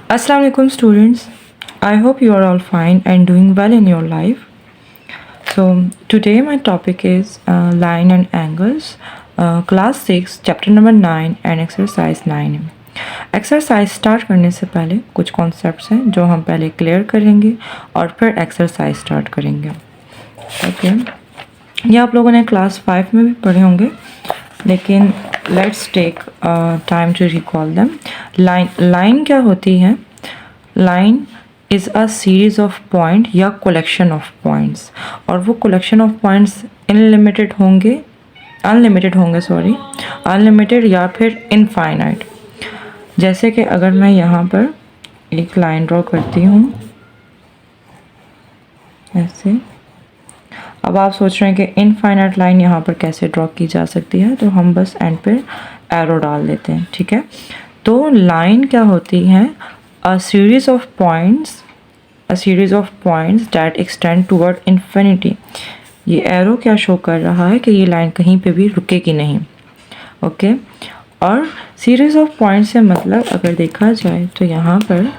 Assalamu alaikum students. I hope you are all fine and doing well in your life. So today my topic is line and angles, class 6 chapter number 9 and exercise 9. Exercise start करने से पहले कुछ concepts हैं जो हम पहले clear करेंगे और फिर एक्सरसाइज स्टार्ट करेंगे. ओके, ये आप लोगों ने क्लास 5 में भी पढ़े होंगे, लेकिन let's take time to recall them. Line क्या होती है? Line is a series of point या कलेक्शन ऑफ पॉइंट्स, और वो कलेक्शन ऑफ पॉइंट्स अनलिमिटेड होंगे या फिर इनफाइनाइट. जैसे कि अगर मैं यहाँ पर एक लाइन ड्रॉ करती हूँ ऐसे. अब आप सोच रहे हैं कि इनफाइनाइट लाइन यहाँ पर कैसे ड्रॉ की जा सकती है, तो हम बस एंड पे एरो डाल देते हैं. ठीक है, तो लाइन क्या होती है? अ series of points that extend toward infinity. ये एरो क्या शो कर रहा है कि ये लाइन कहीं पे भी रुकेगी नहीं. ओके, और सीरीज ऑफ पॉइंट से मतलब अगर देखा जाए तो यहाँ पर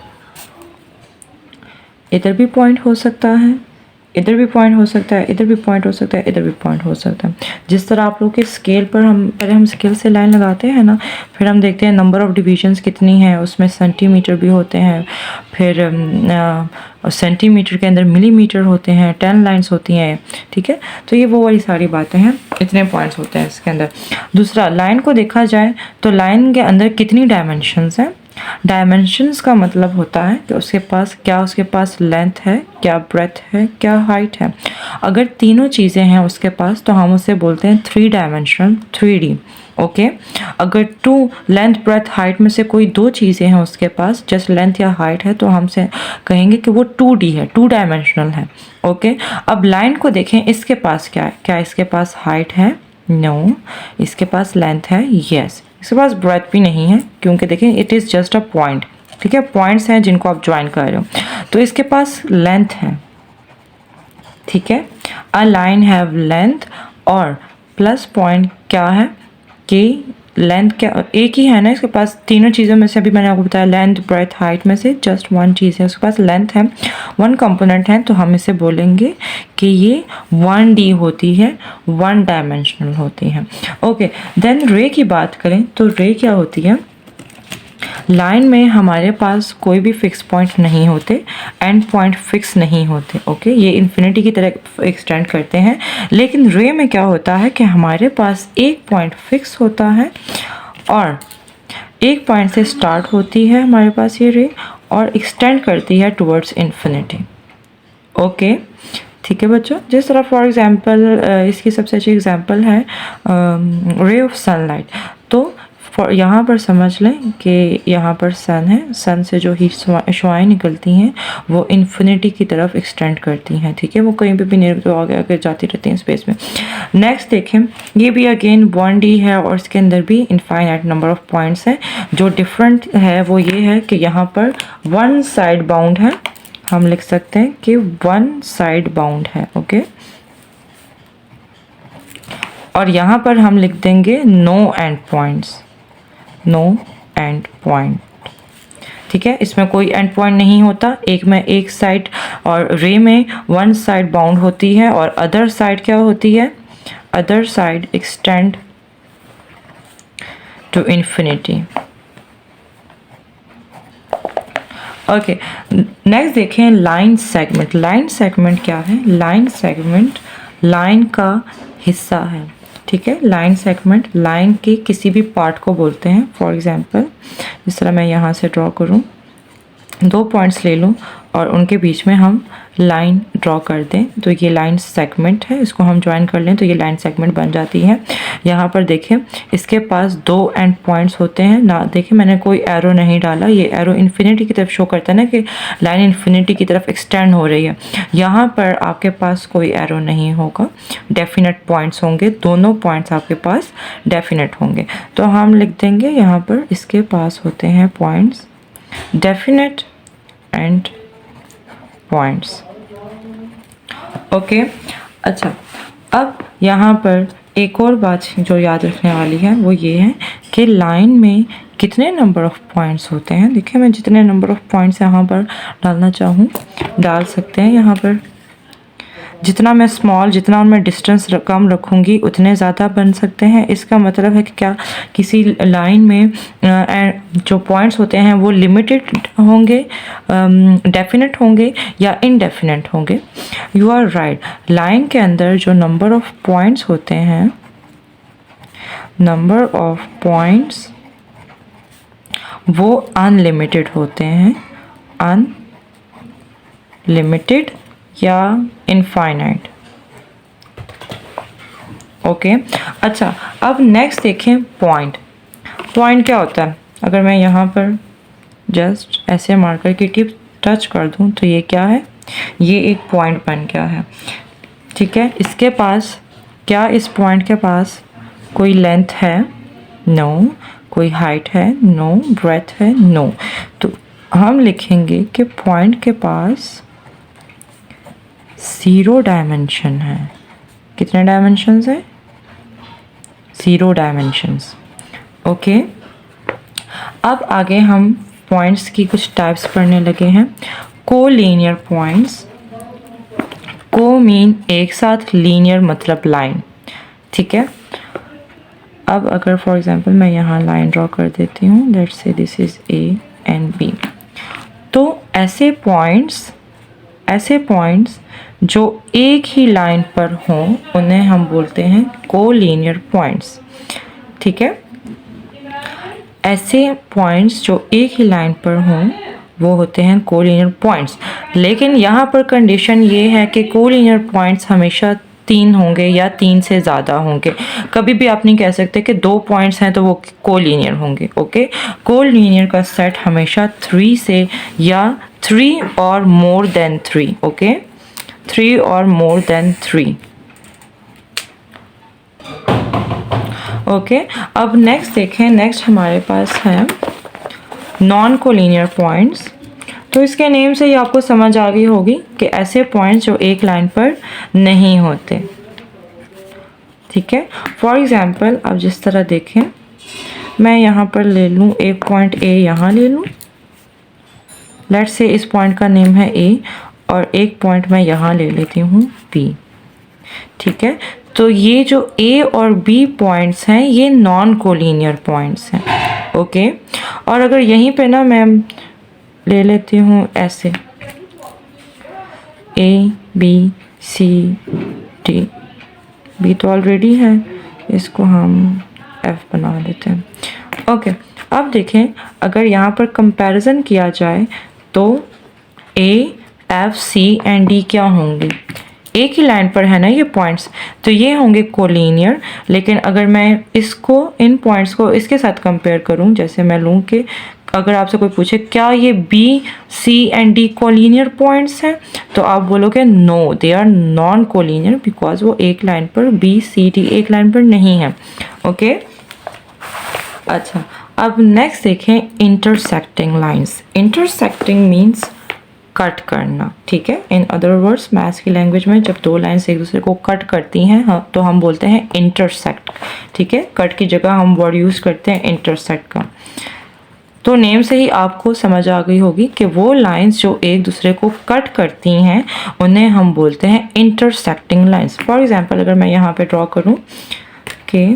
इधर भी पॉइंट हो सकता है, इधर भी पॉइंट हो सकता है, इधर भी पॉइंट हो सकता है, इधर भी पॉइंट हो सकता है. जिस तरह आप लोग के स्केल पर हम स्केल से लाइन लगाते हैं ना, फिर हम देखते हैं नंबर ऑफ़ डिविजन्स कितनी हैं, उसमें सेंटीमीटर भी होते हैं, फिर सेंटीमीटर के अंदर मिलीमीटर होते हैं, 10 लाइन्स होती हैं. ठीक है, तो ये वो वाली सारी बातें हैं, इतने पॉइंट्स होते हैं इसके अंदर. दूसरा, लाइन को देखा जाए तो लाइन के अंदर कितनी डायमेंशंस हैं? डायमेंशंस का मतलब होता है कि उसके पास लेंथ है, क्या ब्रेथ है, क्या हाइट है. अगर तीनों चीज़ें हैं उसके पास तो हम उसे बोलते हैं 3 डायमेंशनल 3D. ओके, अगर लेंथ ब्रेथ हाइट में से कोई 2 चीज़ें हैं उसके पास, जस्ट लेंथ या हाइट है, तो हमसे कहेंगे कि वो 2D है, 2 डायमेंशनल है. ओके, अब लाइन को देखें, इसके पास क्या है? क्या इसके पास हाइट है? नो. इसके पास लेंथ है? यस. इसके पास ब्रेथ भी नहीं है, क्योंकि देखें it is just a point. ठीक है, पॉइंट्स हैं जिनको आप ज्वाइन कर रहे हो. तो इसके पास लेंथ है. ठीक है, अ लाइन हैव लेंथ, और प्लस पॉइंट क्या है कि लेंथ क्या एक ही है ना इसके पास. तीनों चीज़ों में से अभी मैंने आपको बताया लेंथ ब्रेथ हाइट में से जस्ट 1 चीज़ है उसके पास, लेंथ है, 1 कंपोनेंट है, तो हम इसे बोलेंगे कि ये 1D होती है, 1 डायमेंशनल होती है. ओके, देन रे की बात करें तो रे क्या होती है? लाइन में हमारे पास कोई भी फिक्स पॉइंट नहीं होते, एंड पॉइंट फिक्स नहीं होते. ओके, ये इन्फिनिटी की तरह एक्सटेंड करते हैं. लेकिन रे में क्या होता है कि हमारे पास एक पॉइंट फिक्स होता है, और एक पॉइंट से स्टार्ट होती है हमारे पास ये रे, और एक्सटेंड करती है टुवर्ड्स इन्फिनिटी. ओके, ठीक है बच्चों. जिस तरह फॉर एग्जांपल इसकी सबसे अच्छी एग्जांपल है रे ऑफ सनलाइट. तो यहाँ पर समझ लें कि यहाँ पर सन है, सन से जो हीट शुआएँ निकलती हैं वो इन्फिनिटी की तरफ एक्सटेंड करती हैं. ठीक है, वो कहीं पे भी नहीं, तो आगे जाती रहती हैं स्पेस में. नेक्स्ट देखें, ये भी अगेन 1D है, और इसके अंदर भी इनफाइनाइट नंबर ऑफ पॉइंट्स हैं. जो डिफरेंट है वो ये है कि यहाँ पर 1 साइड बाउंड है. हम लिख सकते हैं कि 1 साइड बाउंड है. ओके, और यहाँ पर हम लिख देंगे नो एंड पॉइंट. ठीक है, इसमें कोई एंड पॉइंट नहीं होता. एक में एक साइड, और रे में 1 साइड बाउंड होती है, और अदर साइड क्या होती है? Other side extend to infinity. Okay, next देखें लाइन सेगमेंट. लाइन सेगमेंट क्या है? लाइन सेगमेंट लाइन का हिस्सा है. ठीक है, लाइन सेगमेंट लाइन के किसी भी पार्ट को बोलते हैं. फॉर एग्जांपल जिस तरह मैं यहाँ से ड्रॉ करूँ, 2 पॉइंट्स ले लूँ और उनके बीच में हम लाइन ड्रॉ कर दें, तो ये लाइन सेगमेंट है. इसको हम ज्वाइन कर लें तो ये लाइन सेगमेंट बन जाती है. यहाँ पर देखें, इसके पास 2 एंड पॉइंट्स होते हैं ना. देखें, मैंने कोई एरो नहीं डाला. ये एरो इन्फिनिटी की तरफ शो करता है ना कि लाइन इन्फिनिटी की तरफ एक्सटेंड हो रही है. यहाँ पर आपके पास कोई एरो नहीं होगा, डेफिनेट पॉइंट्स होंगे. दोनों पॉइंट्स आपके पास डेफिनेट होंगे, तो हम लिख देंगे यहाँ पर इसके पास होते हैं points definite and points. Okay, अच्छा, अब यहाँ पर एक और बात जो याद रखने वाली है वो ये है कि लाइन में कितने नंबर ऑफ़ पॉइंट्स होते हैं। देखिए मैं जितने नंबर ऑफ़ पॉइंट्स यहाँ पर डालना चाहूँ डाल सकते हैं। यहाँ पर जितना मैं स्मॉल, जितना उनमें डिस्टेंस कम रखूँगी उतने ज़्यादा बन सकते हैं। इसका मतलब है कि क्या किसी लाइन में जो पॉइंट्स होते हैं वो लिमिटेड होंगे, डेफिनेट होंगे या इनडेफिनेट होंगे। यू आर राइट, लाइन के अंदर जो नंबर ऑफ़ पॉइंट्स होते हैं, नंबर ऑफ़ पॉइंट्स वो अनलिमिटेड होते हैं, अनलिमिटेड या इनफाइनाइट। ओके अच्छा, अब नेक्स्ट देखें पॉइंट। पॉइंट क्या होता है? अगर मैं यहाँ पर जस्ट ऐसे मार्कर की टिप टच कर दूँ तो ये क्या है? ये एक पॉइंट बन गया है। ठीक है, इसके पास क्या, इस पॉइंट के पास कोई लेंथ है? नो। कोई हाइट है? नो। ब्रेथ है? नो। तो हम लिखेंगे कि पॉइंट के पास 0 डायमेंशन है। कितने डायमेंशंस है? 0 डायमेंशंस। ओके, अब आगे हम पॉइंट्स की कुछ टाइप्स पढ़ने लगे हैं। कोलिनियर पॉइंट्स, को मीन एक साथ, लीनियर मतलब लाइन। ठीक है, अब अगर फॉर एग्जांपल मैं यहाँ लाइन ड्रॉ कर देती हूँ, let's say this is A and B, तो ऐसे पॉइंट्स जो एक ही लाइन पर हों उन्हें हम बोलते हैं कोलिनियर पॉइंट्स। ठीक है, ऐसे पॉइंट्स जो एक ही लाइन पर हों वो होते हैं कोलिनियर पॉइंट्स। लेकिन यहाँ पर कंडीशन ये है कि कोलिनियर पॉइंट्स हमेशा 3 होंगे या 3 से ज़्यादा होंगे। कभी भी आप नहीं कह सकते कि 2 पॉइंट्स हैं तो वो कोलिनियर होंगे। ओके, कोलिनियर का सेट हमेशा 3 से या 3 और मोर देन 3। ओके, 3 और मोर देन 3। ओके, अब नेक्स्ट देखें। नेक्स्ट हमारे पास है नॉन कोलिनियर पॉइंट्स। तो इसके नेम से ही आपको समझ आ गई होगी कि ऐसे पॉइंट्स जो एक लाइन पर नहीं होते। ठीक है, फॉर एग्जांपल अब जिस तरह देखें, मैं यहाँ पर ले लूँ एक पॉइंट ए, यहाँ ले लूँ, लेट्स से इस पॉइंट का नेम है ए, और एक पॉइंट मैं यहाँ ले लेती हूँ बी। ठीक है, तो ये जो ए और बी पॉइंट्स हैं ये नॉन कोलिनियर पॉइंट्स हैं। ओके, और अगर यहीं पे ना मैं ले लेती हूँ ऐसे A B C D, B तो ऑलरेडी है, इसको हम एफ बना लेते हैं। ओके, अब देखें अगर यहाँ पर कंपैरिजन किया जाए तो A F C and D क्या होंगे? एक ही लाइन पर है ना ये पॉइंट्स, तो ये होंगे कोलिनियर। लेकिन अगर मैं इसको, इन पॉइंट्स को इसके साथ कंपेयर करूं, जैसे मैं लूं कि अगर आपसे कोई पूछे क्या ये B C and D collinear points हैं, तो आप बोलोगे no, they are non collinear because वो एक लाइन पर, बी सी डी एक लाइन पर नहीं है। ओके, अच्छा, अब नेक्स्ट देखें intersecting lines. Intersecting means cut करना। ठीक है, इन अदर वर्ड्स मैथ्स की लैंग्वेज में जब 2 लाइन्स एक दूसरे को कट करती हैं तो हम बोलते हैं इंटरसेक्ट। ठीक है, कट की जगह हम वर्ड यूज़ करते हैं इंटरसेक्ट का। तो नेम से ही आपको समझ आ गई होगी कि वो लाइंस जो एक दूसरे को कट करती हैं उन्हें हम बोलते हैं इंटरसेक्टिंग लाइंस। फॉर एग्जांपल अगर मैं यहाँ पे ड्रॉ करूँ कि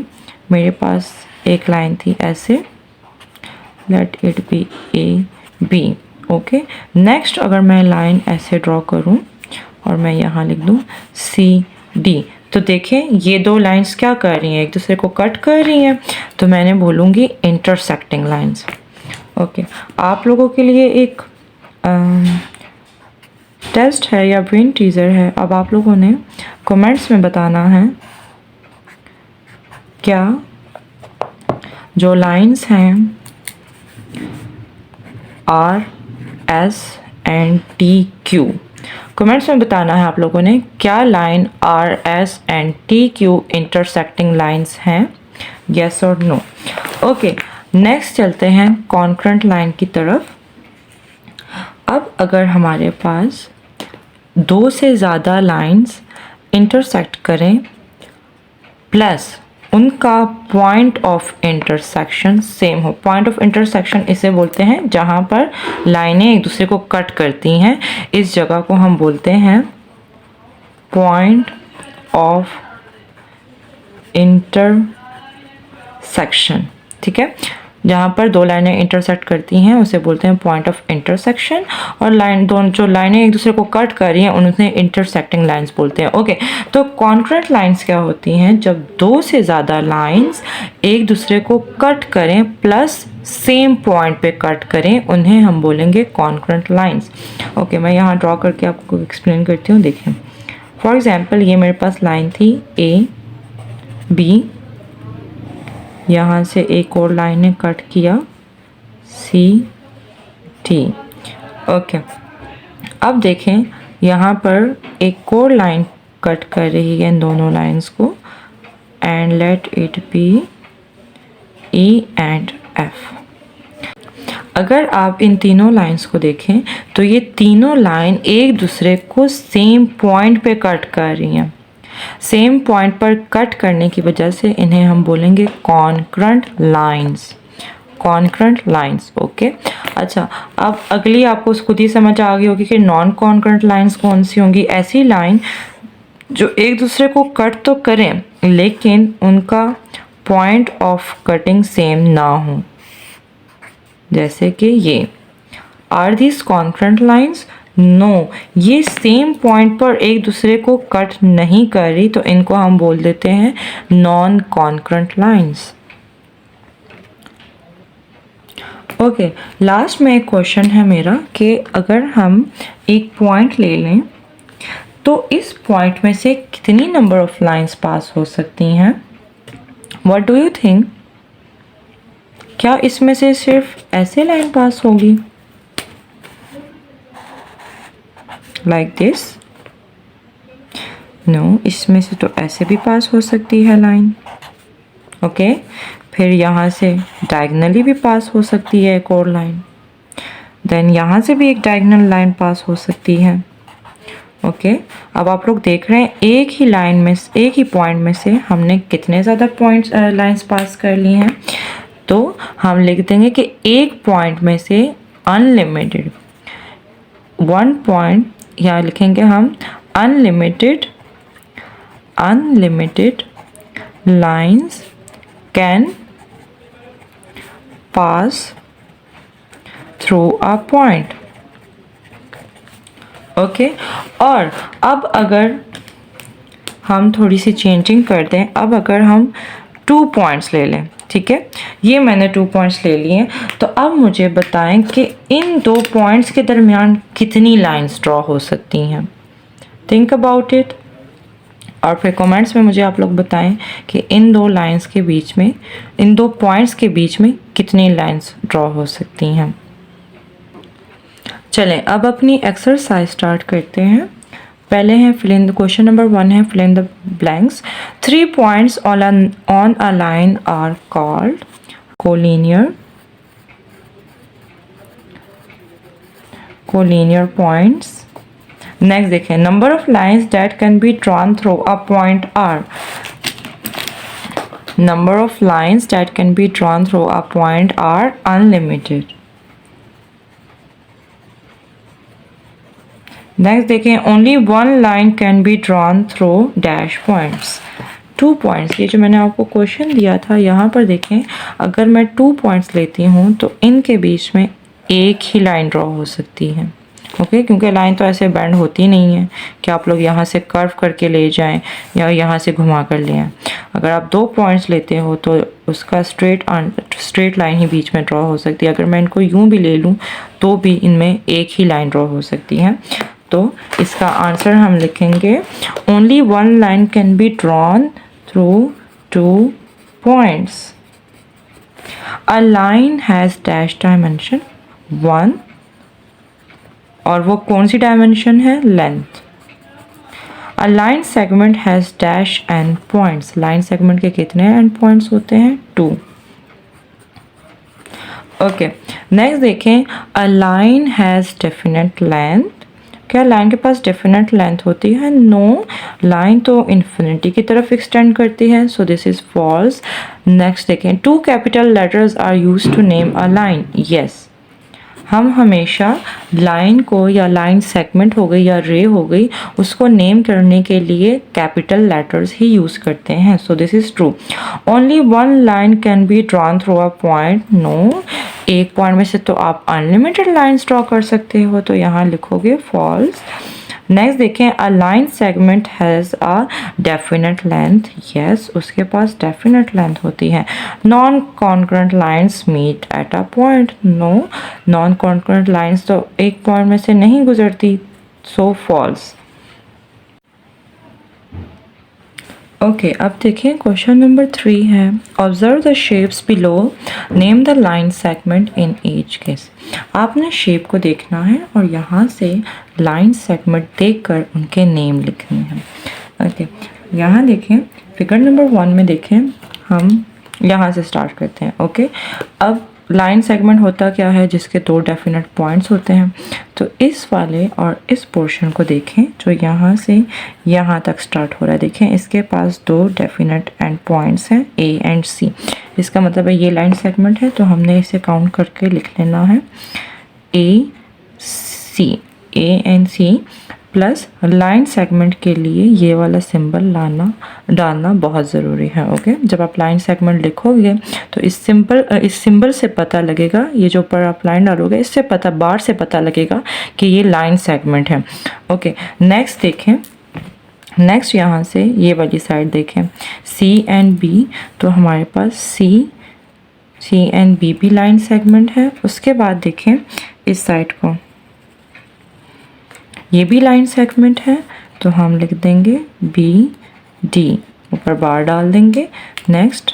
मेरे पास एक लाइन थी ऐसे, let it be A B. Okay, next अगर मैं लाइन ऐसे ड्रॉ करूं और मैं यहाँ लिख दूं सी डी, तो देखें ये 2 लाइंस क्या कर रही हैं? एक दूसरे को कट कर रही हैं, तो मैंने बोलूँगी इंटरसेक्टिंग लाइंस। ओके, आप लोगों के लिए एक टेस्ट है या ब्रेन टीजर है। अब आप लोगों ने कमेंट्स में बताना है क्या जो लाइंस हैं R S and T Q, comments में बताना है आप लोगों ने क्या line R S and T Q intersecting lines हैं, यस और नो। ओके, नेक्स्ट चलते हैं कॉन्करेंट लाइन की तरफ। अब अगर हमारे पास 2 से ज़्यादा लाइंस इंटरसेक्ट करें प्लस उनका पॉइंट ऑफ इंटरसेक्शन सेम हो। पॉइंट ऑफ इंटरसेक्शन इसे बोलते हैं जहाँ पर लाइनें एक दूसरे को कट करती हैं, इस जगह को हम बोलते हैं पॉइंट ऑफ इंटरसेक्शन। ठीक है, जहाँ पर दो लाइनें इंटरसेक्ट करती हैं उसे बोलते हैं पॉइंट ऑफ इंटरसेक्शन, और लाइन दोनों जो लाइनें एक दूसरे को कट कर रही हैं उन्हें इंटरसेक्टिंग लाइंस बोलते हैं। ओके, तो कॉन्करेंट लाइंस क्या होती हैं? जब दो से ज़्यादा लाइंस एक दूसरे को कट करें प्लस सेम पॉइंट पे कट करें, उन्हें हम बोलेंगे कॉन्करेंट लाइंस। ओके, मैं यहाँ ड्रॉ करके आपको एक्सप्लेन करती हूँ। देखें, फॉर एग्जाम्पल ये मेरे पास लाइन थी ए बी, यहाँ से एक और लाइन ने कट किया सी टी। ओके, अब देखें यहाँ पर एक और लाइन कट कर रही है इन दोनों लाइंस को, and let it be E and F. अगर आप इन तीनों लाइंस को देखें तो ये तीनों लाइन एक दूसरे को सेम पॉइंट पे कट कर रही हैं। सेम पॉइंट पर कट करने की वजह से इन्हें हम बोलेंगे concurrent lines. Concurrent lines. Okay, अच्छा, अब अगली आपको खुद ही समझ आ गई होगी कि नॉन कॉन्करेंट लाइंस कौन सी होंगी। ऐसी लाइन जो एक दूसरे को कट तो करें लेकिन उनका पॉइंट ऑफ कटिंग सेम ना हो, जैसे कि ये। Are these concurrent lines? No, ये सेम पॉइंट पर एक दूसरे को कट नहीं कर रही, तो इनको हम बोल देते हैं non concurrent lines. Okay, last में एक क्वेश्चन है मेरा कि अगर हम एक पॉइंट ले लें तो इस पॉइंट में से कितनी नंबर ऑफ लाइंस पास हो सकती हैं? What do you think? क्या इसमें से सिर्फ ऐसे लाइन पास होगी लाइक दिस? नो, इसमें से तो ऐसे भी पास हो सकती है लाइन। ओके, फिर यहाँ से डायगनली भी पास हो सकती है एक और लाइन, देन यहाँ से भी एक डायगनल लाइन पास हो सकती है। ओके, अब आप लोग देख रहे हैं एक ही लाइन में, एक ही पॉइंट में से हमने कितने ज़्यादा पॉइंट्स लाइंस पास कर ली हैं। तो हम लिख देंगे कि एक पॉइंट में से अनलिमिटेड, वन पॉइंट, यहाँ लिखेंगे हम unlimited lines can pass through a point. Okay, और अब अगर हम थोड़ी सी चेंजिंग कर दें, अब अगर हम 2 पॉइंट्स ले लें, ठीक है, ये मैंने 2 पॉइंट्स ले लिए, तो अब मुझे बताएं कि इन 2 पॉइंट्स के दरमियान कितनी लाइंस ड्रॉ हो सकती हैं। थिंक अबाउट इट, और फिर कमेंट्स में मुझे आप लोग बताएं कि इन 2 लाइंस के बीच में, इन 2 पॉइंट्स के बीच में कितनी लाइंस ड्रॉ हो सकती हैं। चलें, अब अपनी एक्सरसाइज स्टार्ट करते हैं। पहले है fill in the, question number 1 है fill in the blanks. 3 points on a line are called collinear points. Next देखें, number of lines that can be drawn through a point are. Number of lines that can be drawn through a point are unlimited. Next देखें, only 1 line can be drawn through dash points. 2 points, ये जो मैंने आपको question दिया था यहाँ पर देखें, अगर मैं 2 पॉइंट्स लेती हूँ तो इनके बीच में एक ही लाइन ड्रॉ हो सकती है। ओके, क्योंकि लाइन तो ऐसे बेंड होती नहीं है कि आप लोग यहाँ से कर्व करके ले जाएं या यहाँ से घुमा कर ले आएँ। अगर आप 2 पॉइंट्स लेते हो तो उसका स्ट्रेट लाइन ही बीच में ड्रॉ हो सकती है। अगर मैं इनको यूँ भी ले लूँ तो भी इनमें एक ही लाइन ड्रॉ हो सकती है। तो इसका आंसर हम लिखेंगे only 1 line can be drawn through 2 points. A line has dash dimension 1, और वो कौन सी डायमेंशन है? Length. A line segment has dash and points. Line segment के कितने एंड पॉइंट्स होते हैं? 2। ओके, नेक्स्ट देखें, a line has definite length क्या लाइन के पास डेफिनेट लेंथ होती है? नो, लाइन तो इन्फिनिटी की तरफ एक्सटेंड करती है, so this is false. Next देखें, 2 capital letters are used to name a line. Yes, हम हमेशा लाइन को या लाइन सेगमेंट हो गई या रे हो गई उसको नेम करने के लिए कैपिटल लेटर्स ही यूज़ करते हैं, so this is true. Only one line can be drawn through a point. No, एक पॉइंट में से तो आप अनलिमिटेड लाइन्स ड्रॉ कर सकते हो, तो यहाँ लिखोगे फॉल्स। नेक्स्ट देखें, a line segment has a definite length. Yes, उसके पास डेफिनेट लेंथ होती है। Non concurrent lines meet at a point. No, non concurrent lines तो एक पॉइंट में से नहीं गुजरती, सो फॉल्स। ओके, अब देखिए क्वेश्चन नंबर 3 है, observe the shapes below, name the line segment in each case. आपने शेप को देखना है और यहाँ से लाइन सेगमेंट देखकर उनके नेम लिखने हैं। ओके, यहाँ देखें फिगर नंबर 1 में देखें, हम यहाँ से स्टार्ट करते हैं। ओके, अब लाइन सेगमेंट होता क्या है, जिसके 2 डेफिनेट पॉइंट्स होते हैं। तो इस वाले और इस पोर्शन को देखें जो यहाँ से यहाँ तक स्टार्ट हो रहा है। देखें इसके पास 2 डेफिनेट एंड पॉइंट्स हैं, ए एंड सी। इसका मतलब है ये लाइन सेगमेंट है, तो हमने इसे काउंट करके लिख लेना है A and C plus line segment के लिए ये वाला सिंबल डालना बहुत ज़रूरी है। ओके, जब आप लाइन सेगमेंट लिखोगे तो इस सिंबल से पता लगेगा, ये जो ऊपर आप लाइन डालोगे इससे बार से पता लगेगा कि ये लाइन सेगमेंट है। ओके, नेक्स्ट देखें, नेक्स्ट यहाँ से ये वाली साइड देखें, सी एंड बी, तो हमारे पास सी एंड बी भी लाइन सेगमेंट है। उसके बाद देखें इस साइड को, ये भी लाइन सेगमेंट है, तो हम लिख देंगे बी डी, ऊपर बार डाल देंगे। नेक्स्ट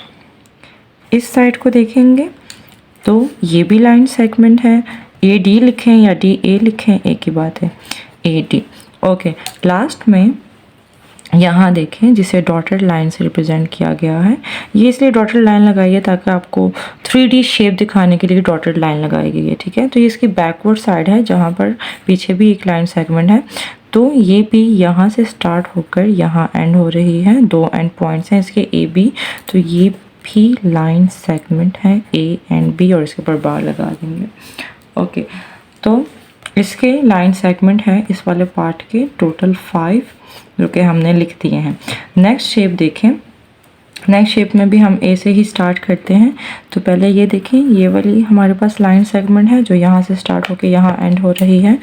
इस साइड को देखेंगे तो ये भी लाइन सेगमेंट है, ए डी लिखें या डी ए लिखें एक ही बात है, ए डी। ओके, लास्ट में यहाँ देखें जिसे डॉटेड लाइन से रिप्रेजेंट किया गया है, ये इसलिए डॉटेड लाइन लगाई है ताकि आपको 3D शेप दिखाने के लिए डॉटेड लाइन लगाई गई है। ठीक है, तो ये इसकी बैकवर्ड साइड है जहाँ पर पीछे भी एक लाइन सेगमेंट है, तो ये भी यहाँ से स्टार्ट होकर यहाँ एंड हो रही है। 2 एंड पॉइंट्स हैं इसके ए बी, तो ये भी लाइन सेगमेंट है ए एंड बी, और इसके ऊपर बार लगा देंगे। ओके, तो इसके लाइन सेगमेंट है इस वाले पार्ट के टोटल 5 जो कि हमने लिख दिए हैं। नेक्स्ट शेप देखें, नेक्स्ट शेप में भी हम ए से ही स्टार्ट करते हैं। तो पहले ये देखें, ये वाली हमारे पास लाइन सेगमेंट है जो यहाँ से स्टार्ट होकर यहाँ एंड हो रही है,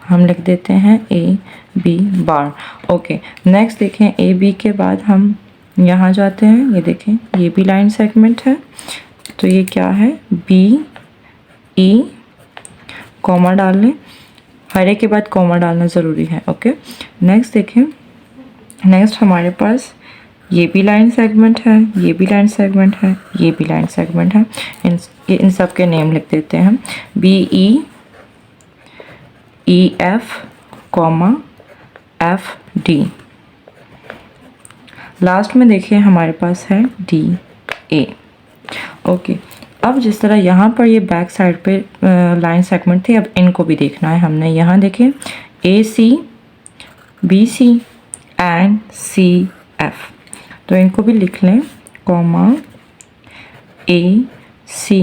हम लिख देते हैं A B bar. Okay, next देखें, ए बी के बाद हम यहाँ जाते हैं, ये देखें ये भी लाइन सेगमेंट है, तो ये क्या है बी ई, कॉमा डाल लें, हर एक के बाद कॉमा डालना ज़रूरी है। ओके, नेक्स्ट देखें, नेक्स्ट हमारे पास ये भी लाइन सेगमेंट है, ये भी लाइन सेगमेंट है, ये भी लाइन सेगमेंट है। इन सब के नेम लिख देते हैं, B E F comma F D. Last में देखिए हमारे पास है डी ए। ओके, अब जिस तरह यहाँ पर ये बैक साइड पे लाइन सेगमेंट थी, अब इनको भी देखना है हमने। यहाँ देखें A C B C and C F, तो इनको भी लिख लें, comma A C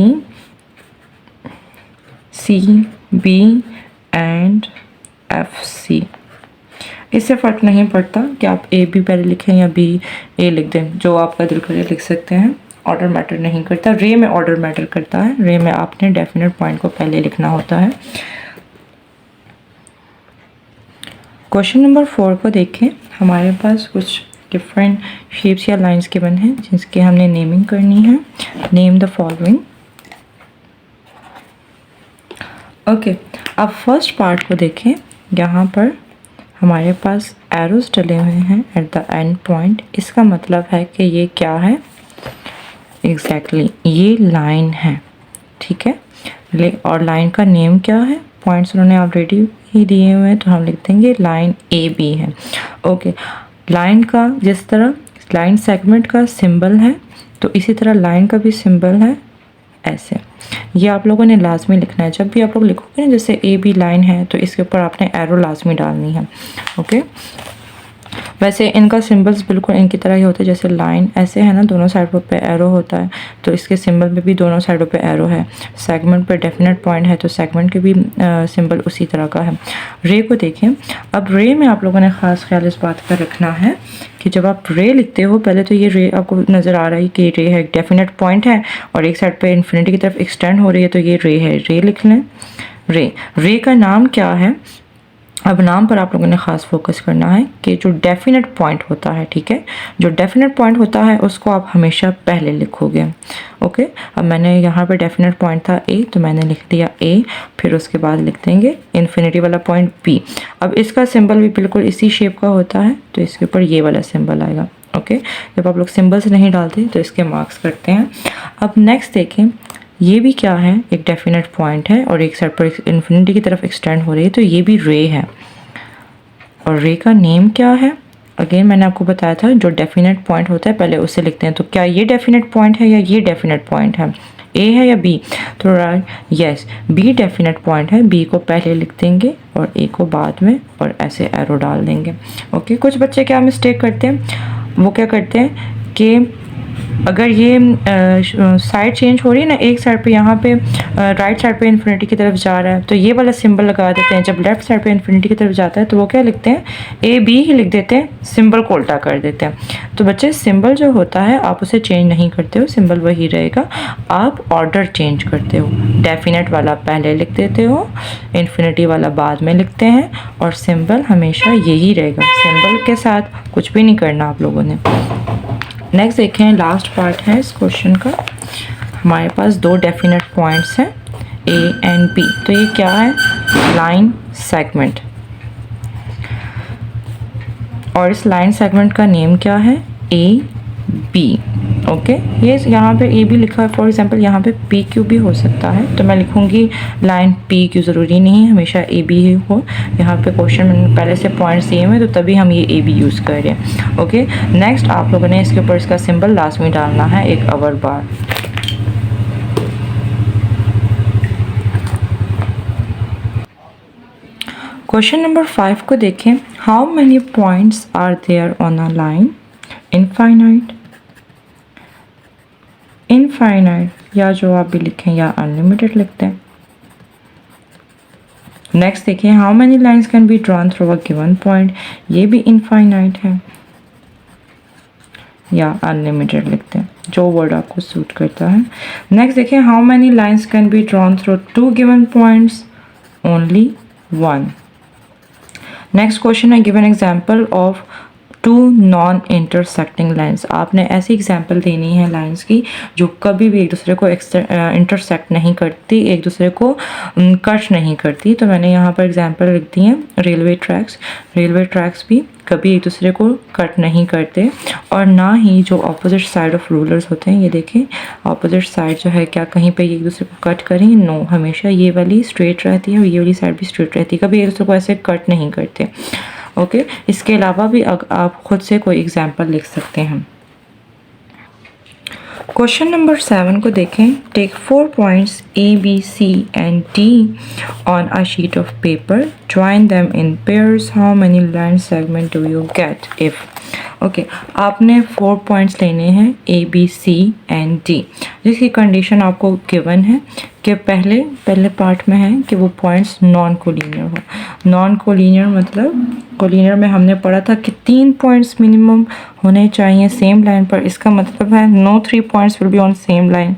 B and F C. इससे फ़र्क नहीं पड़ता कि आप ए बी पहले लिखें या बी ए लिख दें, जो आपका दिल करे लिख सकते हैं, ऑर्डर मैटर नहीं करता। रे में ऑर्डर मैटर करता है, रे में आपने डेफिनेट पॉइंट को पहले लिखना होता है। क्वेश्चन नंबर 4 को देखें, हमारे पास कुछ डिफरेंट शेप्स या लाइंस के बने हैं जिसके हमने नेमिंग करनी है। Name the following. ओके, अब फर्स्ट पार्ट को देखें, यहाँ पर हमारे पास एरोस डले हुए हैं एट द एंड पॉइंट। इसका मतलब है कि ये क्या है, एग्जैक्टली ये लाइन है। ठीक है, और लाइन का नेम क्या है, पॉइंट्स उन्होंने ऑलरेडी ही दिए हुए हैं, तो हम लिख देंगे लाइन ए बी है। ओके, लाइन का जिस तरह लाइन सेगमेंट का सिंबल है, तो इसी तरह लाइन का भी सिंबल है ऐसे। ये आप लोगों ने लाजमी लिखना है। जब भी आप लोग लिखोगे ना, जैसे ए बी लाइन है तो इसके ऊपर आपने एरो लाजमी डालनी है। ओके, वैसे इनका सिंबल्स बिल्कुल इनकी तरह ही होता है, जैसे लाइन ऐसे है ना, दोनों साइडों पे एरो होता है, तो इसके सिंबल में भी दोनों साइडों पे एरो है। सेगमेंट पे डेफिनेट पॉइंट है तो सेगमेंट के भी सिंबल उसी तरह का है। रे को देखें। अब रे में आप लोगों ने ख़ास ख्याल इस बात का रखना है कि जब आप रे लिखते हो, पहले तो ये रे आपको नज़र आ रहा है कि रे है, एक डेफिनेट पॉइंट है और एक साइड पे इन्फिनिटी की तरफ एक्सटेंड हो रही है, तो ये रे है, रे लिख लें। रे का नाम क्या है? अब नाम पर आप लोगों ने ख़ास फोकस करना है कि जो डेफिनेट पॉइंट होता है, ठीक है, जो डेफिनेट पॉइंट होता है उसको आप हमेशा पहले लिखोगे। ओके, अब मैंने यहाँ पे डेफिनेट पॉइंट था ए, तो मैंने लिख दिया ए, फिर उसके बाद लिख देंगे इन्फिनिटी वाला पॉइंट बी। अब इसका सिंबल भी बिल्कुल इसी शेप का होता है, तो इसके ऊपर ये वाला सिंबल आएगा। ओके, जब आप लोग सिंबल्स नहीं डालते तो इसके मार्क्स करते हैं। अब नेक्स्ट देखें, ये भी क्या है, एक डेफिनेट पॉइंट है और एक साइड पर इन्फिनिटी की तरफ एक्सटेंड हो रही है, तो ये भी रे है। और रे का नेम क्या है? अगेन मैंने आपको बताया था जो डेफिनेट पॉइंट होता है पहले उसे लिखते हैं। तो क्या ये डेफिनेट पॉइंट है या ये डेफिनेट पॉइंट है? ए है या बी? तो यस, बी डेफिनेट पॉइंट है। बी को पहले लिख देंगे और ए को बाद में, और ऐसे एरो डाल देंगे। ओके, कुछ बच्चे क्या मिस्टेक करते हैं, वो क्या करते हैं कि अगर ये साइड चेंज हो रही है ना, एक साइड पे यहाँ पे राइट साइड पे इन्फिनिटी की तरफ जा रहा है तो ये वाला सिंबल लगा देते हैं। जब लेफ्ट साइड पे इन्फिनिटी की तरफ जाता है तो वो क्या लिखते हैं, ए बी ही लिख देते हैं, सिंबल को उल्टा कर देते हैं। तो बच्चे सिंबल जो होता है आप उसे चेंज नहीं करते हो, सिंबल वही रहेगा, आप ऑर्डर चेंज करते हो। डेफिनेट वाला पहले लिख देते हो, इन्फिनिटी वाला बाद में लिखते हैं, और सिंबल हमेशा यही रहेगा। सिंबल के साथ कुछ भी नहीं करना आप लोगों ने। नेक्स्ट देखें, लास्ट पार्ट है इस क्वेश्चन का। हमारे पास दो डेफिनेट पॉइंट्स हैं ए एंड बी, तो ये क्या है, लाइन सेगमेंट, और इस लाइन सेगमेंट का नेम क्या है, ए बी। ओके, ये यहाँ पे ए बी लिखा है, फॉर एग्जांपल यहाँ पे पी क्यू भी हो सकता है, तो मैं लिखूँगी लाइन पी क्यू, ज़रूरी नहीं हमेशा ए बी ही हो। यहाँ पे क्वेश्चन में पहले से पॉइंट सेम है तो तभी हम ये ए बी यूज़ कर रहे हैं। ओके, नेक्स्ट आप लोगों ने इसके ऊपर इसका सिंबल लास्ट में डालना है, एक अवर बार। क्वेश्चन नंबर 5 को देखें। How many points are there on a line? Infinite, infinite, या जो आप भी लिखें या अनलिमिटेड लिखते हैं। नेक्स्ट देखिए, how many lines can be drawn through a given point? ये भी इनफाइनाइट है, या अनलिमिटेड लिखते हैं, जो वर्ड आपको सूट करता है। नेक्स्ट देखिए, how many lines can be drawn through two given points? Only one. Next question है, given example of two non intersecting lines. आपने ऐसी एग्जाम्पल देनी है लाइन्स की जो कभी भी एक दूसरे को इंटरसेक्ट नहीं करती, एक दूसरे को कट नहीं करती। तो मैंने यहाँ पर एग्जाम्पल लिख दी है, रेलवे ट्रैक्स। रेलवे ट्रैक्स भी कभी एक दूसरे को कट नहीं करते, और ना ही जो अपोजिट साइड ऑफ रूलर्स होते हैं, ये देखें अपोजिट साइड जो है, क्या कहीं पे एक दूसरे को कट करें? नो, हमेशा ये वाली स्ट्रेट रहती है और ये वाली साइड भी स्ट्रेट रहती है, कभी एक दूसरे को ऐसे कट नहीं करते। ओके, इसके अलावा भी आप खुद से कोई एग्जाम्पल लिख सकते हैं। क्वेश्चन नंबर 7 को देखें। Take 4 points A B C and D on a sheet of paper, join them in pairs, how many line segment do you get if? Okay, आपने 4 पॉइंट्स लेने हैं A B C and D, जिसकी condition आपको given है कि पहले part में है कि वो पॉइंट्स नॉन कोलिनियर हो। नॉन कोलिनियर मतलब, कोलिनियर में हमने पढ़ा था कि 3 पॉइंट्स मिनिमम होने चाहिए सेम लाइन पर। इसका मतलब है no 3 points will be on same line.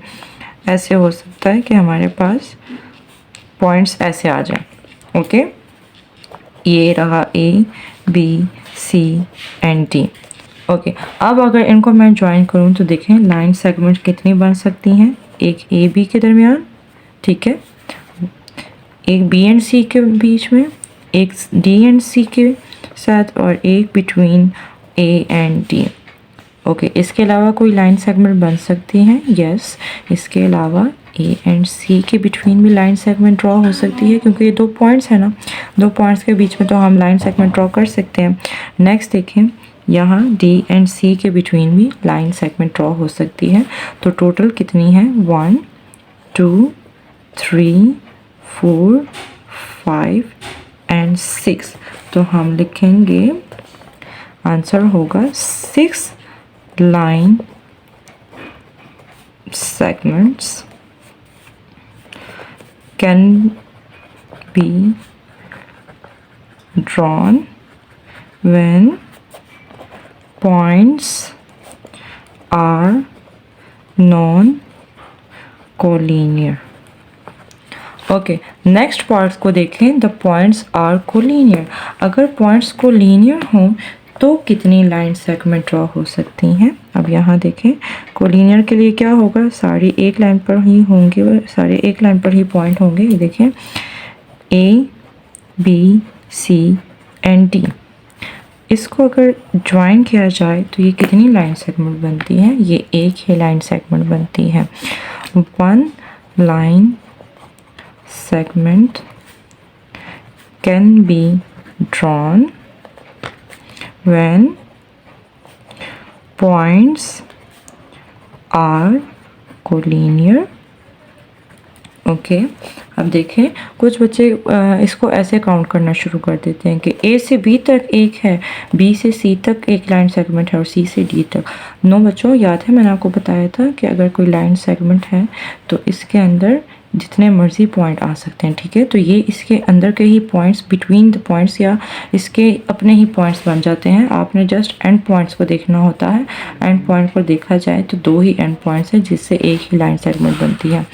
ऐसे हो सकता है कि हमारे पास पॉइंट्स ऐसे आ जाए। ओके, ये रहा A B C and D. Okay, अब अगर इनको मैं ज्वाइन करूँ तो देखें लाइन सेगमेंट कितनी बन सकती हैं, एक ए बी के दरमियान, ठीक है, एक बी एंड सी के बीच में, एक डी एंड सी के साथ, और एक between A and D. Okay, इसके अलावा कोई लाइन सेगमेंट बन सकती हैं? यस, इसके अलावा ए एंड सी के बिटवीन भी लाइन सेगमेंट ड्रॉ हो सकती है, क्योंकि ये 2 पॉइंट्स है ना, 2 पॉइंट्स के बीच में तो हम लाइन सेगमेंट ड्रॉ कर सकते हैं। नेक्स्ट देखें, यहाँ डी एंड सी के बिटवीन भी लाइन सेगमेंट ड्रॉ हो सकती है। तो टोटल कितनी है, 1 2 3, 4, 5 एंड 6। तो हम लिखेंगे आंसर होगा 6 line segments can be drawn when points are non-collinear। Okay, next parts को देखें। The points are collinear. अगर पॉइंट्स को लीनियर हों तो कितनी लाइन सेगमेंट ड्रॉ हो सकती हैं? अब यहाँ देखें, कोलिनियर के लिए क्या होगा, सारी एक लाइन पर ही होंगे, सारे एक लाइन पर ही पॉइंट होंगे। ये देखें A, B, C and D. इसको अगर ज्वाइन किया जाए तो ये कितनी लाइन सेगमेंट बनती है? ये एक ही लाइन सेगमेंट बनती है। 1 line segment can be drawn when points are collinear। Okay, अब देखें कुछ बच्चे इसको ऐसे काउंट करना शुरू कर देते हैं कि ए से बी तक एक है, बी से सी तक एक लाइन सेगमेंट है और सी से डी तक। नो बच्चों, याद है मैंने आपको बताया था कि अगर कोई लाइन सेगमेंट है तो इसके अंदर जितने मर्जी पॉइंट आ सकते हैं, ठीक है। तो ये इसके अंदर के ही पॉइंट्स, बिटवीन द पॉइंट्स या इसके अपने ही पॉइंट्स बन जाते हैं। आपने जस्ट एंड पॉइंट्स को देखना होता है। एंड पॉइंट को देखा जाए तो 2 ही एंड पॉइंट्स हैं जिससे एक ही लाइन सेगमेंट बनती है।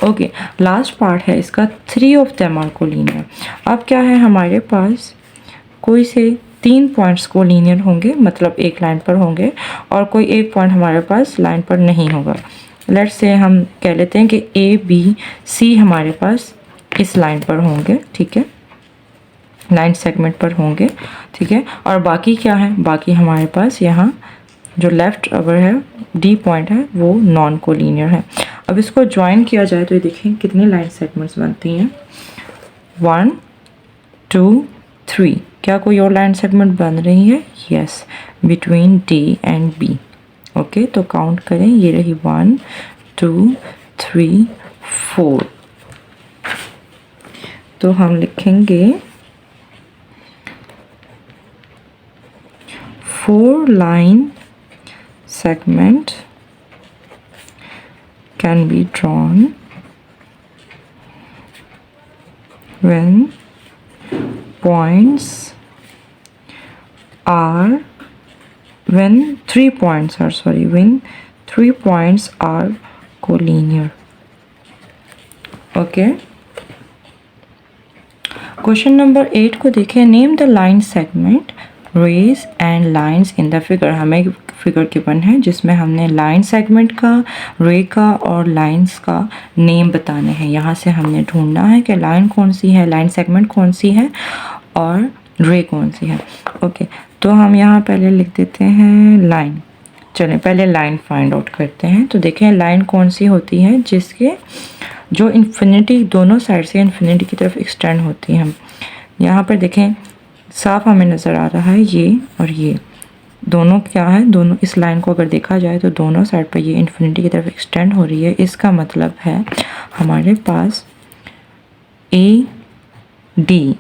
ओके, लास्ट पार्ट है इसका, 3 ऑफ देम आर कोलिनियर। अब क्या है, हमारे पास कोई से 3 पॉइंट्स कोलिनियर होंगे, मतलब एक लाइन पर होंगे, और कोई एक पॉइंट हमारे पास लाइन पर नहीं होगा। लेट्स से हम कह लेते हैं कि ए, बी, सी हमारे पास इस लाइन पर होंगे, ठीक है, लाइन सेगमेंट पर होंगे, ठीक है। और बाकी क्या है, बाकी हमारे पास यहाँ जो लेफ्ट अगर है डी पॉइंट है वो नॉन कोलिनियर है। अब इसको ज्वाइन किया जाए तो ये देखें कितनी लाइन सेगमेंट्स बनती हैं, 1, 2, 3। क्या कोई और लाइन सेगमेंट बन रही है? Yes, between D and B. Okay, तो काउंट करें, ये रही 1, 2, 3, 4। तो हम लिखेंगे 4 line segment can be drawn when points are when 3 points are collinear। Okay, question number 8 को देखें। Name the line segment, rays and lines in the figure. हमें फिगर गिवन है जिसमें हमने लाइन सेगमेंट का, रे का और लाइंस का नेम बताने हैं। यहाँ से हमने ढूंढना है कि लाइन कौन सी है, लाइन सेगमेंट कौन सी है और रे कौन सी है। ओके, तो हम यहाँ पहले लिख देते हैं लाइन। चलें पहले लाइन फाइंड आउट करते हैं। तो देखें लाइन कौन सी होती है, जिसके जो इन्फिनिटी दोनों साइड से इन्फिनिटी की तरफ एक्सटेंड होती है। यहाँ पर देखें साफ हमें नज़र आ रहा है ये और ये दोनों क्या है, दोनों इस लाइन को अगर देखा जाए तो दोनों साइड पर ये इन्फिनिटी की तरफ एक्सटेंड हो रही है। इसका मतलब है हमारे पास ए डी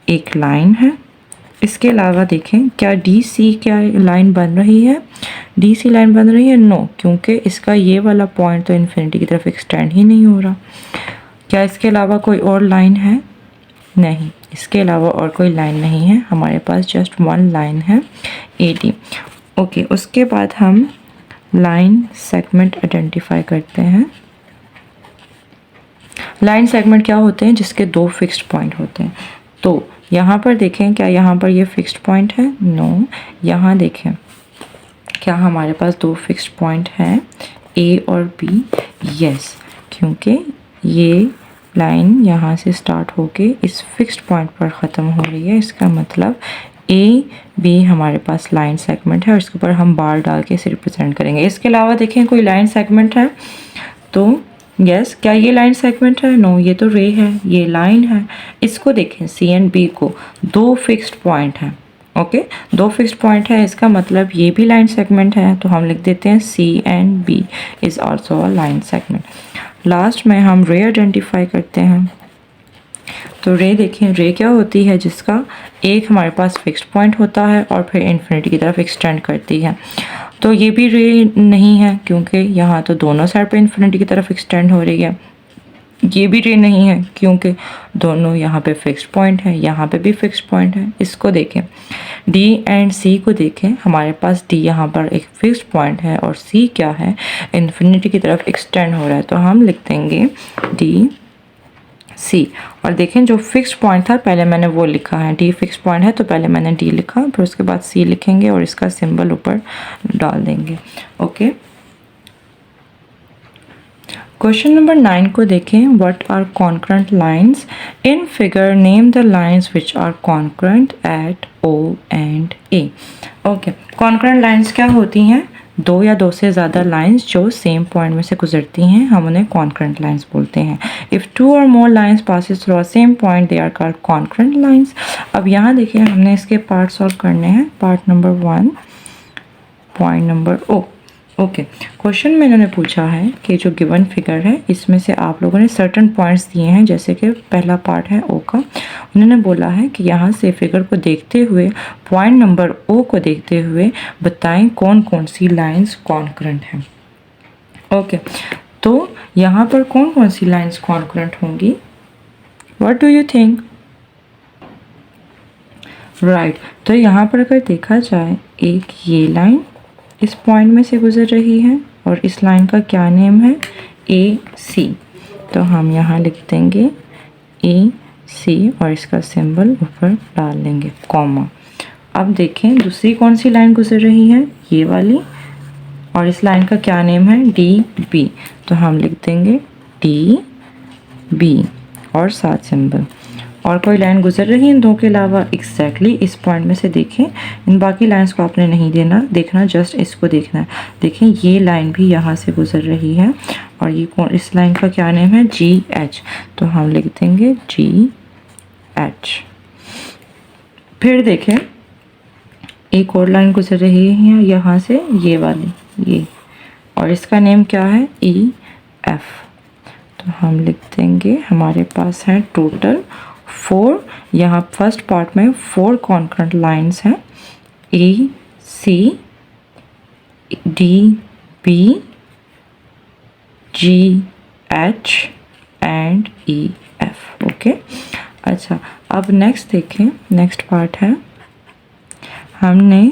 एक लाइन है। इसके अलावा देखें क्या डी सी क्या लाइन बन रही है, डी सी लाइन बन रही है? नो, क्योंकि इसका ये वाला पॉइंट तो इन्फिनिटी की तरफ एक्सटेंड ही नहीं हो रहा। क्या इसके अलावा कोई और लाइन है? नहीं, इसके अलावा और कोई लाइन नहीं है, हमारे पास जस्ट 1 लाइन है ए डी। ओके, उसके बाद हम लाइन सेगमेंट आइडेंटिफाई करते हैं। लाइन सेगमेंट क्या होते हैं, जिसके 2 फिक्स्ड पॉइंट होते हैं। तो यहाँ पर देखें क्या यहाँ पर ये फिक्स्ड पॉइंट है? नो। यहाँ देखें क्या हमारे पास 2 फिक्स्ड पॉइंट हैं, ए और बी? यस, क्योंकि ये लाइन यहाँ से स्टार्ट होके इस फिक्स्ड पॉइंट पर ख़त्म हो रही है। इसका मतलब ए बी हमारे पास लाइन सेगमेंट है और इसके ऊपर हम बार डाल के इसे रिप्रेजेंट करेंगे। इसके अलावा देखें कोई लाइन सेगमेंट है तो यस, क्या ये लाइन सेगमेंट है? नो, ये तो रे है, ये लाइन है। इसको देखें सी एंड बी को 2 फिक्स्ड पॉइंट हैं। ओके, 2 फिक्स्ड पॉइंट है, इसका मतलब ये भी लाइन सेगमेंट है। तो हम लिख देते हैं C and B is also a line segment. Last में हम रे आइडेंटिफाई करते हैं। तो रे देखें, रे क्या होती है, जिसका एक हमारे पास फिक्स्ड पॉइंट होता है और फिर इन्फिनिटी की तरफ एक्सटेंड करती है। तो ये भी रे नहीं है क्योंकि यहाँ तो दोनों साइड पे इन्फिनिटी की तरफ एक्सटेंड हो रही है। ये भी रे नहीं है क्योंकि दोनों यहाँ पे फिक्स्ड पॉइंट है, यहाँ पे भी फिक्स्ड पॉइंट है। इसको देखें, डी एंड सी को देखें, हमारे पास डी यहाँ पर एक फिक्स्ड पॉइंट है और सी क्या है, इन्फिनिटी की तरफ एक्सटेंड हो रहा है। तो हम लिख देंगे डी सी। और देखें जो फिक्स्ड पॉइंट था पहले मैंने वो लिखा है, डी फिक्स्ड पॉइंट है तो पहले मैंने डी लिखा, फिर उसके बाद सी लिखेंगे और इसका सिंबल ऊपर डाल देंगे। ओके, क्वेश्चन नंबर 9 को देखें, what are concurrent lines in figure, name the lines which are concurrent at O and A. Okay, concurrent lines क्या होती हैं, दो या दो से ज़्यादा लाइंस जो सेम पॉइंट में से गुजरती हैं, हम उन्हें कॉन्करेंट लाइंस बोलते हैं। If two or more lines passes through a same point they are called concurrent lines. अब यहाँ देखिए हमने इसके पार्ट सॉल्व करने हैं। Part number 1, point number O. Okay, question में इन्होंने पूछा है कि जो गिवन फिगर है इसमें से आप लोगों ने सर्टन पॉइंट्स दिए हैं, जैसे कि पहला पार्ट है ओ का। उन्होंने बोला है कि यहाँ से फिगर को देखते हुए, पॉइंट नंबर ओ को देखते हुए बताएं कौन कौन सी लाइंस कॉन्करेंट हैं। ओके, तो यहाँ पर कौन कौन सी लाइंस कॉन्करेंट होंगी, what do you think? Right, तो यहाँ पर अगर देखा जाए, एक ये लाइन इस पॉइंट में से गुजर रही है और इस लाइन का क्या नेम है, ए सी। तो हम यहाँ लिख देंगे ए सी और इसका सिंबल ऊपर डाल देंगे, कॉमा। अब देखें दूसरी कौन सी लाइन गुजर रही है, ये वाली, और इस लाइन का क्या नेम है, डी बी। तो हम लिख देंगे डी बी और साथ सिंबल। और कोई लाइन गुजर रही है इन दो के अलावा, एग्जैक्टली इस पॉइंट में से देखें, इन बाकी लाइंस को आपने नहीं देखना, जस्ट इसको देखना है। देखें ये लाइन भी यहाँ से गुजर रही है और ये कौन, इस लाइन का क्या नेम है, जी एच। तो हम लिख देंगे जी एच। फिर देखें एक और लाइन गुजर रही है यहाँ से, ये वाली, ये, और इसका नेम क्या है, ई एफ। तो हम लिख देंगे हमारे पास है टोटल 4, यहाँ फर्स्ट पार्ट में 4 कॉन्करेंट लाइंस हैं, A C D B G H and E F. Okay, अच्छा अब नेक्स्ट देखें, नेक्स्ट पार्ट है, हमने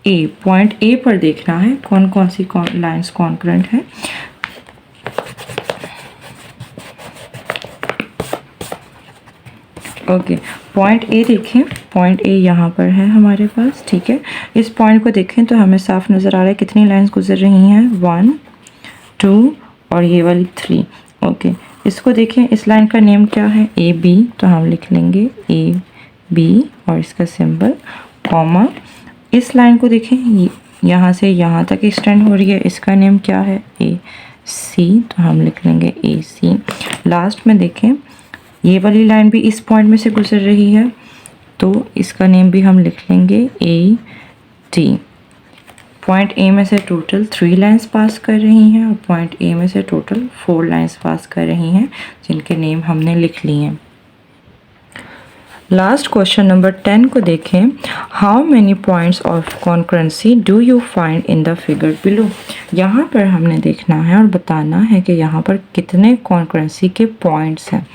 ए, पॉइंट ए पर देखना है कौन कौन सी लाइंस कॉन्करेंट है। ओके, पॉइंट ए देखें, पॉइंट ए यहाँ पर है हमारे पास, ठीक है। इस पॉइंट को देखें तो हमें साफ नज़र आ रहा है कितनी लाइंस गुजर रही हैं, 1 2 और ये वाली 3। ओके, इसको देखें, इस लाइन का नेम क्या है, ए बी। तो हम लिख लेंगे ए बी और इसका सिंबल, कॉमा। इस लाइन को देखें, यहाँ से यहाँ तक एक्सटेंड हो रही है, इसका नेम क्या है, ए सी। तो हम लिख लेंगे ए सी। लास्ट में देखें ये वाली लाइन भी इस पॉइंट में से गुजर रही है, तो इसका नेम भी हम लिख लेंगे ए टी। पॉइंट ए में से टोटल 3 लाइंस पास कर रही हैं और पॉइंट ए में से टोटल 4 लाइंस पास कर रही हैं, जिनके नेम हमने लिख लिए हैं। लास्ट क्वेश्चन नंबर 10 को देखें, how many points of concurrency do you find in the figure below. यहाँ पर हमने देखना है और बताना है कि यहाँ पर कितने कॉन्करेंसी के पॉइंट्स हैं,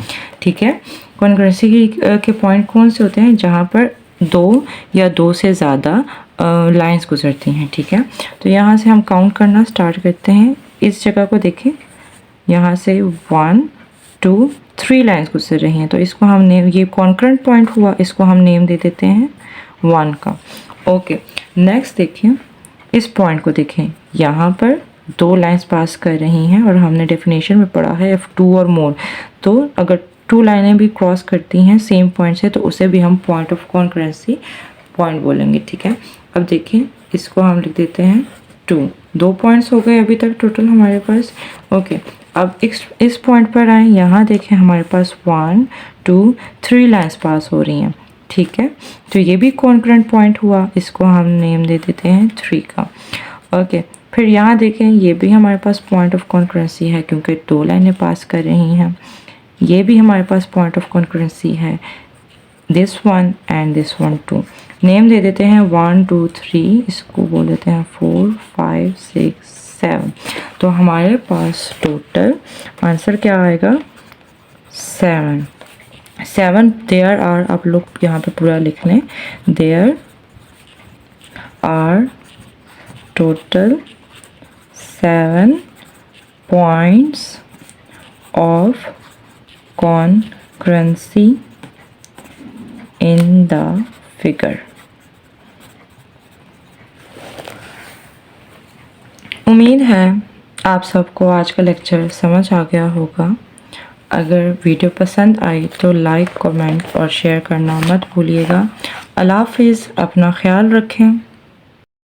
ठीक है। कॉन्करेंसी के पॉइंट कौन से होते हैं, जहाँ पर 2 या 2 से ज़्यादा लाइंस गुजरती हैं, ठीक है। तो यहाँ से हम काउंट करना स्टार्ट करते हैं। इस जगह को देखें, यहाँ से 1 2 3 लाइंस गुजर रही हैं, तो इसको हम नेम, ये कॉन्करेंट पॉइंट हुआ, इसको हम नेम दे देते हैं 1 का। ओके, नेक्स्ट देखिए, इस पॉइंट को देखें, यहाँ पर 2 लाइंस पास कर रही हैं और हमने डेफिनेशन में पढ़ा है इफ़ 2 और मोर, तो अगर 2 लाइनें भी क्रॉस करती हैं सेम पॉइंट से तो उसे भी हम पॉइंट ऑफ कॉन्करेंसी पॉइंट बोलेंगे, ठीक है। अब देखिए इसको हम लिख देते हैं 2 पॉइंट्स हो गए अभी तक टोटल हमारे पास। ओके, अब इस पॉइंट पर आए, यहाँ देखें हमारे पास 1 2 3 लाइंस पास हो रही हैं, ठीक है। तो ये भी कॉन्करेंट पॉइंट हुआ, इसको हम नेम दे देते हैं 3 का। ओके, फिर यहाँ देखें, ये भी हमारे पास पॉइंट ऑफ कॉन्करेंसी है क्योंकि 2 लाइनें पास कर रही हैं। ये भी हमारे पास पॉइंट ऑफ कॉन्करेंसी है, this one and this one too. Name दे देते हैं 1 2 3, इसको बोल देते हैं 4 5 6 7। तो हमारे पास टोटल आंसर क्या आएगा? 7 देयर आर, आप लोग यहाँ पे पूरा लिख लें, there are total 7 points of concurrency in the figure। उम्मीद है आप सबको आज का लेक्चर समझ आ गया होगा। अगर वीडियो पसंद आई तो लाइक, कमेंट और शेयर करना मत भूलिएगा। अल्लाह हाफिज़, अपना ख्याल रखें।